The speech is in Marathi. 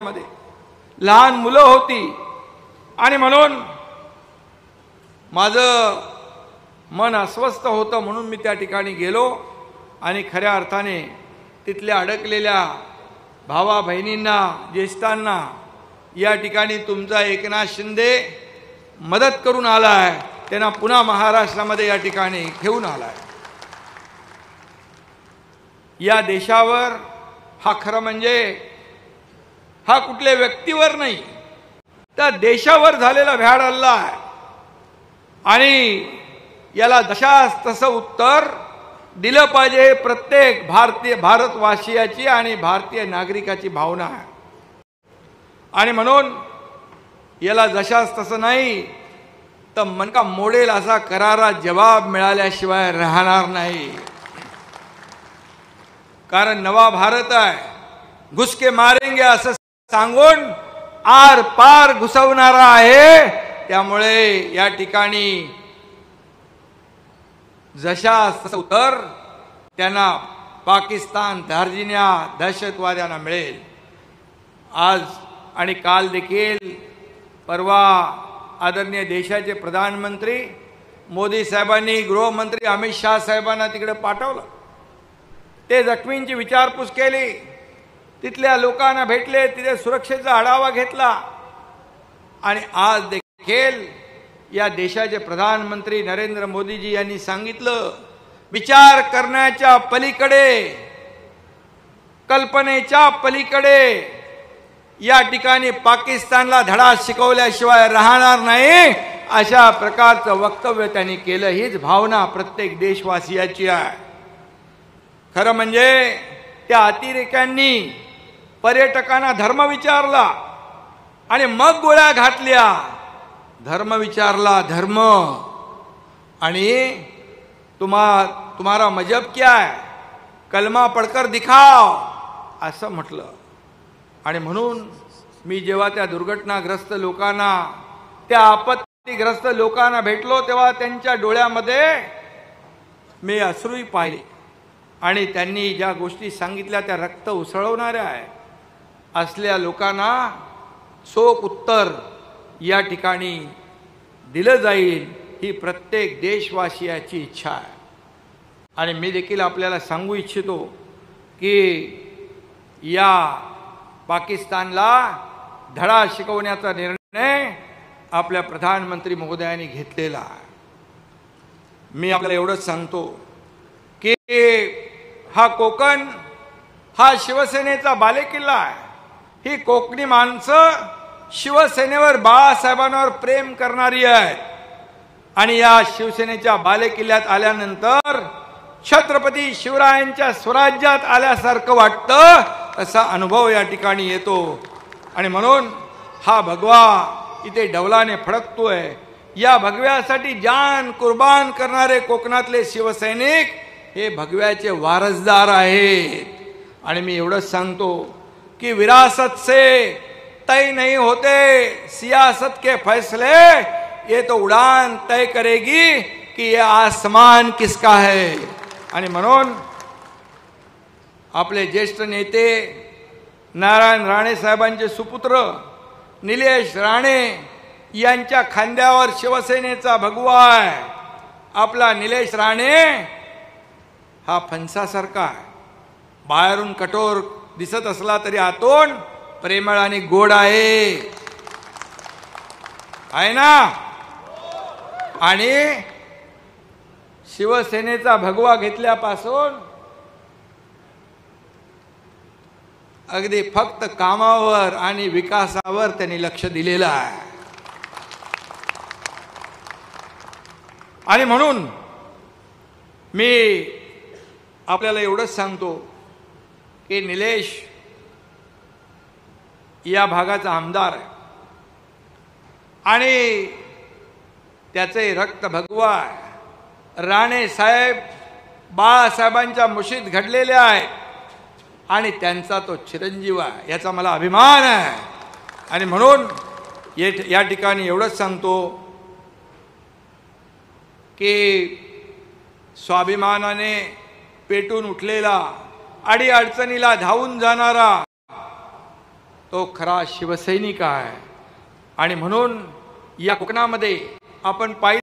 मध्ये लहान मुलं होती आणि म्हणून माझं मन अस्वस्थ होतं, म्हणून मी त्या ठिकाणी गेलो आणि खऱ्या अर्थाने तिथल्या अडकलेल्या भावा बहिणींना, ज्येष्ठांना या ठिकाणी तुमचा एकनाथ शिंदे मदत करून आलाय, त्यांना पुन्हा महाराष्ट्रामध्ये या ठिकाणी घेऊन आलाय। या देशावर हा खरं म्हणजे हा कुठल्या व्यक्तीवर नाही, त्या देशावर झालेला भ्याड हल्ला आहे आणि याला जशास तसं उत्तर दिलं पाहिजे। प्रत्येक भारतवासियाची आणि भारतीय नागरिकाची भावना आहे आणि म्हणून याला जशास तसं नाही तर मनका मोडेल असा करारा जवाब मिळाल्याशिवाय राहणार नाही। कारण नवा भारत आहे, घुसके मारेंगे असं सांगून आर पार घुसवणारा आहे। त्यामुळे या ठिकाणी जशास तसं उत्तर त्यांना पाकिस्तान धार्जिण्या दहशतवाद्यांना मिळेल। आज आणि काल देखील परवा आदरणीय देशाचे प्रधानमंत्री मोदी साहेबांनी गृहमंत्री अमित शाह साहेबांना तिकडे पाठवलं, ते जखमींची विचारपूस केली, तिथल्या लोकांना भेटले, तिथे सुरक्षेचा आढावा घेतला आणि आज देखील या देशाचे प्रधानमंत्री नरेंद्र मोदीजी यांनी सांगितलं, विचार करण्याच्या पलीकडे, कल्पनेच्या पलीकडे या ठिकाणी पाकिस्तानला धडा शिकवल्याशिवाय राहणार नाही, अशा प्रकारचं वक्तव्य त्यांनी केलं। हीच भावना प्रत्येक देशवासियाची आहे। खरं म्हणजे त्या अतिरेक्यांनी पर्यटकांना धर्म विचारला आणि मग गोळ्या घातल्या। धर्म विचारला, धर्म, आणि तुम्हारा मजहब क्या है, कलमा पढ़कर दिखाओ असं म्हटलं। आणि म्हणून मी जेव्हा त्या दुर्घटनाग्रस्त लोकांना, त्या आपत्तीग्रस्त लोकांना भेटलो तेव्हा त्यांच्या डोळ्यामध्ये मी अश्रूही पाहिले आणि त्यांनी ज्या गोष्टी सांगितल्या त्या रक्त उसळवणाऱ्या आहे। असल्या लोकांना चोख उत्तर या ठिकाणी दिलं जाईल, ही प्रत्येक देशवासियाची इच्छा आहे। आणि मी देखील आपल्याला सांगू इच्छितो की या पाकिस्तानला धडा शिकवण्याचा निर्णय आपल्या प्रधानमंत्री महोदयांनी घेतलेला आहे। मी आपल्याला एवढंच सांगतो की हा कोकण हा शिवसेनेचा बालेकिल्ला आहे। ही कोकणी माणसं शिवसेनेवर, बाळासाहेबांवर प्रेम करणारी आहेत आणि या शिवसेनेच्या बालेकिल्ल्यात आल्यानंतर छत्रपती शिवरायांच्या स्वराज्यात आल्यासारखं वाटतं, असा अनुभव या ठिकाणी येतो। आणि म्हणून हा भगवा इथे डौलाने फडकतोय। या भगव्यासाठी जान कुर्बान करणारे कोकणातले शिवसैनिक हे भगव्याचे वारसदार आहेत। आणि मी एवढंच सांगतो कि विरासत से तय नहीं होते, सियासत के फैसले ये तो उड़ान तय करेगी कि ये आसमान किसका है। आणि म्हणून आपले ज्येष्ठ नेते नारायण राणे साहेबांचे सुपुत्र निलेश राणे यांच्या खांद्यावर शिवसेनेचा भगवा आहे। आपला निलेश राणे हा फणसासारखा आहे, बाहेरून कठोर दिसत असला तरी आतून प्रेमळ आणि गोड आहे ना। आणि शिवसेनेचा भगवा घेतल्यापासून अगदी फक्त कामावर आणि विकासावर त्यांनी लक्ष दिलेलं आहे। आणि म्हणून मी आपल्याला एवढंच सांगतो की निलेश या भागाचा आमदार आहे आणि त्याचे रक्त भगवा आहे। राणे साहेब बाळासाहेबांच्या मुशीत घडलेले आहेत आणि त्यांचा तो चिरंजीव आहे, याचा मला अभिमान आहे। आणि म्हणून या ठिकाणी एवढंच सांगतो की स्वाभिमानाने पेटून उठलेला, अडीअडचणीला धावून जाणारा तो खरा शिवसैनिक आहे. आणि म्हणून या कोकणामध्ये आपण पाहिलं